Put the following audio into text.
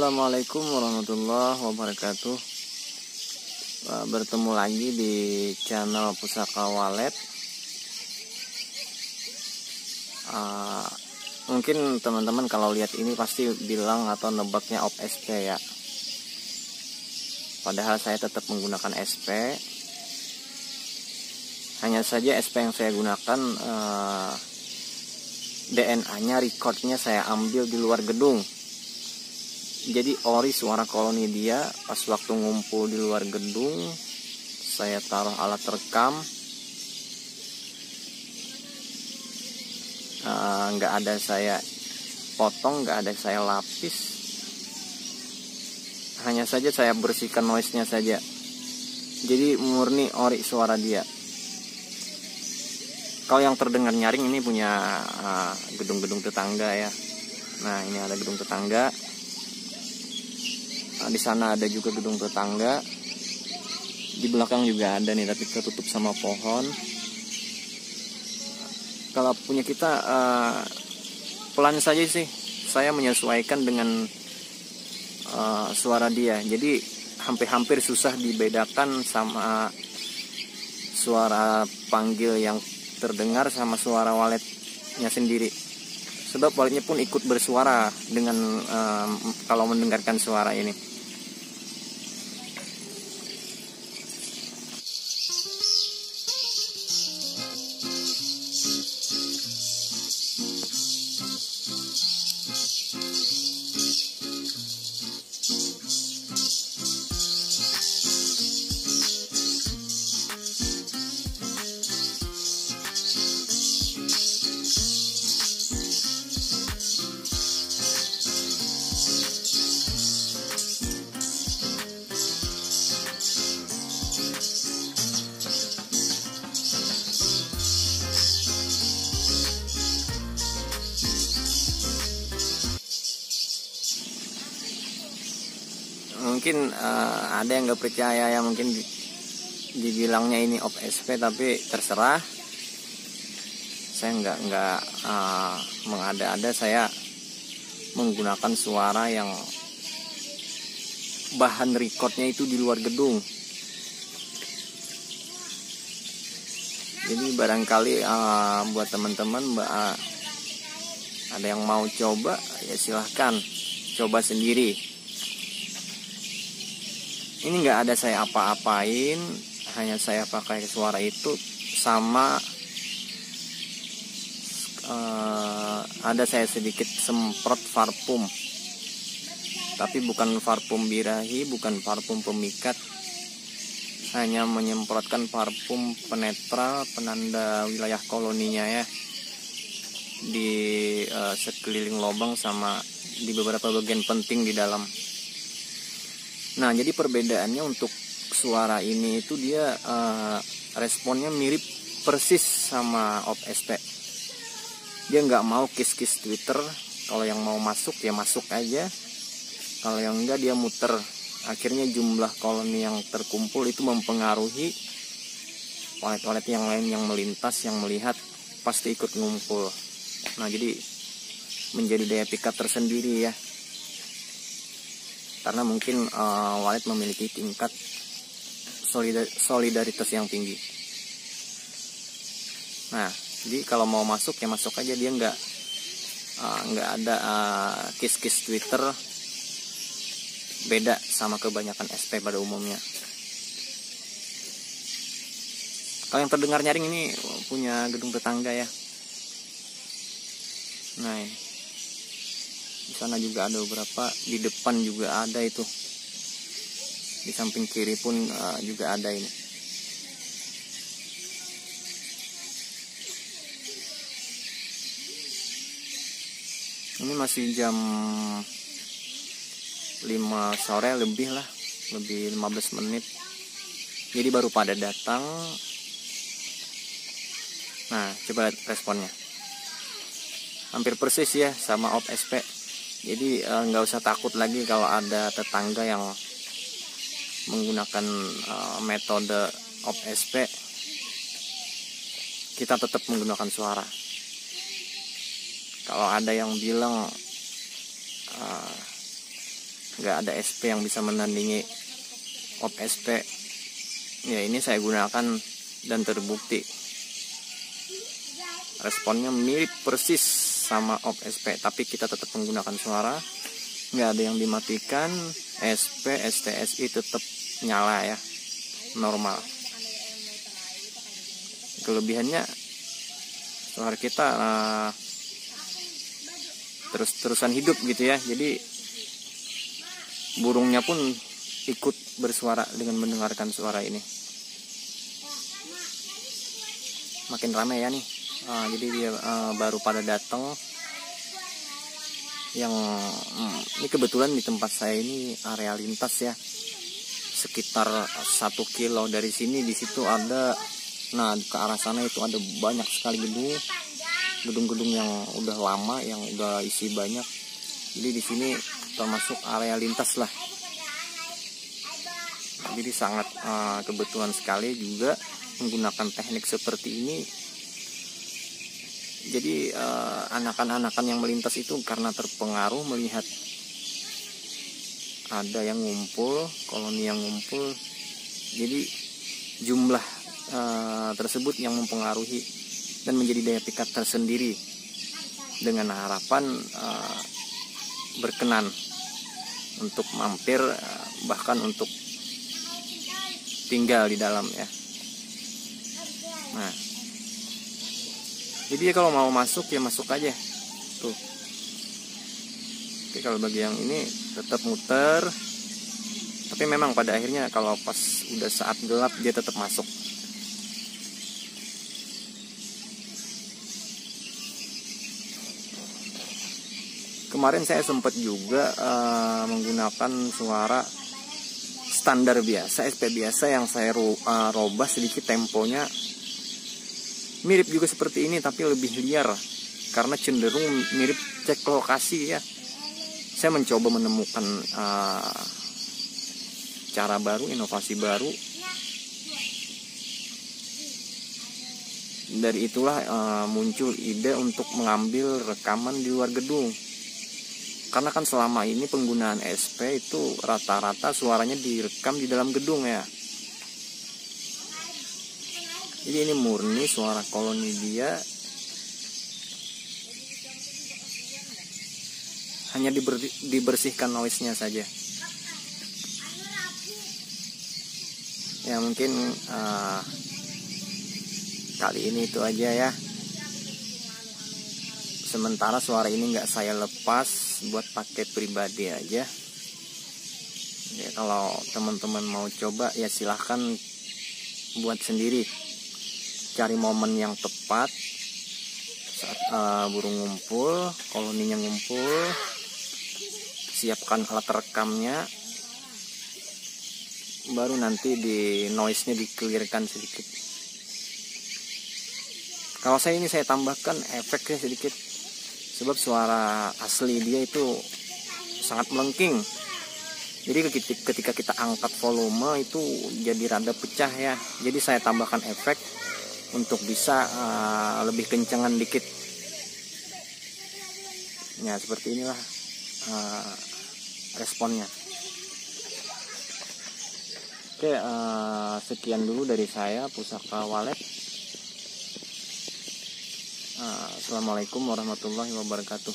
Assalamualaikum warahmatullahi wabarakatuh. Bertemu lagi di channel Pusaka Walet. Mungkin teman-teman kalau lihat ini pasti bilang atau nebaknya op SP ya. Padahal saya tetap menggunakan SP. Hanya saja SP yang saya gunakan DNA-nya, recordnya saya ambil di luar gedung. Jadi ori suara koloni dia pas waktu ngumpul di luar gedung. Saya taruh alat rekam, nggak ada saya potong, nggak ada saya lapis. Hanya saja saya bersihkan noise-nya saja. Jadi murni ori suara dia. Kalau yang terdengar nyaring ini punya gedung-gedung tetangga ya. Nah, ini ada gedung tetangga. Di sana ada juga gedung tetangga. Di belakang juga ada nih, tapi tertutup sama pohon. Kalau punya kita pelan saja sih. Saya menyesuaikan dengan suara dia. Jadi hampir-hampir susah dibedakan sama suara panggil yang terdengar sama suara waletnya sendiri. Sebab waletnya pun ikut bersuara dengan kalau mendengarkan suara ini. Mungkin ada yang nggak percaya ya, mungkin dibilangnya ini op SP, tapi terserah. Saya nggak mengada-ada. Saya menggunakan suara yang bahan recordnya itu di luar gedung. Jadi barangkali buat teman-teman ada yang mau coba ya silahkan coba sendiri. Ini nggak ada saya apa-apain, hanya saya pakai suara itu sama ada saya sedikit semprot parfum, tapi bukan parfum birahi, bukan parfum pemikat, hanya menyemprotkan parfum penetral, penanda wilayah koloninya ya, di sekeliling lubang sama di beberapa bagian penting di dalam. Nah, jadi perbedaannya untuk suara ini itu dia responnya mirip persis sama op SP. Dia nggak mau kiss-kiss Twitter. Kalau yang mau masuk ya masuk aja. Kalau yang enggak dia muter. Akhirnya jumlah koloni yang terkumpul itu mempengaruhi walet-walet yang lain yang melintas, yang melihat pasti ikut ngumpul. Nah, jadi menjadi daya pikat tersendiri ya. Karena mungkin walet memiliki tingkat solidaritas yang tinggi. Nah, jadi kalau mau masuk ya masuk aja, dia nggak ada kiss-kiss Twitter. Beda sama kebanyakan SP pada umumnya. Kalau yang terdengar nyaring ini punya gedung tetangga ya. Nah, ini. Di sana juga ada beberapa, di depan juga ada itu. Di samping kiri pun juga ada ini. Ini masih jam 5 sore lebih lah, lebih 15 menit. Jadi baru pada datang. Nah, coba lihat responnya. Hampir persis ya sama op SP. Jadi nggak usah takut lagi kalau ada tetangga yang menggunakan metode op SP. Kita tetap menggunakan suara. Kalau ada yang bilang nggak ada SP yang bisa menandingi OP SP. Ya ini saya gunakan dan terbukti responnya mirip persis sama OP SP, tapi kita tetap menggunakan suara, nggak ada yang dimatikan. SP STSI tetap nyala ya, normal. Kelebihannya suara kita terus-terusan hidup gitu ya, jadi burungnya pun ikut bersuara dengan mendengarkan suara ini. Makin ramai ya nih. Jadi dia baru pada datang. Yang ini kebetulan di tempat saya ini area lintas ya, sekitar 1 kilo dari sini. Di situ ada, nah ke arah sana itu ada banyak sekali gedung-gedung yang udah lama, yang udah isi banyak. Jadi di sini termasuk area lintas lah. Jadi sangat kebetulan sekali juga menggunakan teknik seperti ini. Jadi anakan-anakan yang melintas itu karena terpengaruh melihat ada yang ngumpul, koloni yang ngumpul, jadi jumlah tersebut yang mempengaruhi dan menjadi daya pikat tersendiri, dengan harapan berkenan untuk mampir, bahkan untuk tinggal di dalam ya. Nah, jadi kalau mau masuk ya masuk aja tuh. Oke, kalau bagi yang ini tetap muter, tapi memang pada akhirnya kalau pas udah saat gelap dia tetap masuk. Kemarin saya sempat juga menggunakan suara standar biasa, SP biasa, yang saya robah sedikit temponya. Mirip juga seperti ini tapi lebih liar, karena cenderung mirip cek lokasi ya. Saya mencoba menemukan cara baru, inovasi baru. Dari itulah muncul ide untuk mengambil rekaman di luar gedung. Karena kan selama ini penggunaan SP itu rata-rata suaranya direkam di dalam gedung ya. Jadi ini murni suara koloni dia, hanya dibersihkan noise-nya saja. Ya mungkin kali ini itu aja ya. Sementara suara ini nggak saya lepas, buat pakai pribadi aja. Ya kalau teman-teman mau coba ya silahkan buat sendiri. Cari momen yang tepat saat burung ngumpul, koloninya ngumpul, siapkan alat rekamnya, baru nanti di noise-nya di-clearkan sedikit. Kalau saya ini saya tambahkan efeknya sedikit, sebab suara asli dia itu sangat melengking. Jadi ketika kita angkat volume itu jadi rada pecah ya. Jadi saya tambahkan efek untuk bisa lebih kencengan dikit. Ya seperti inilah responnya. Oke, sekian dulu dari saya, Pusaka Walet. Assalamualaikum warahmatullahi wabarakatuh.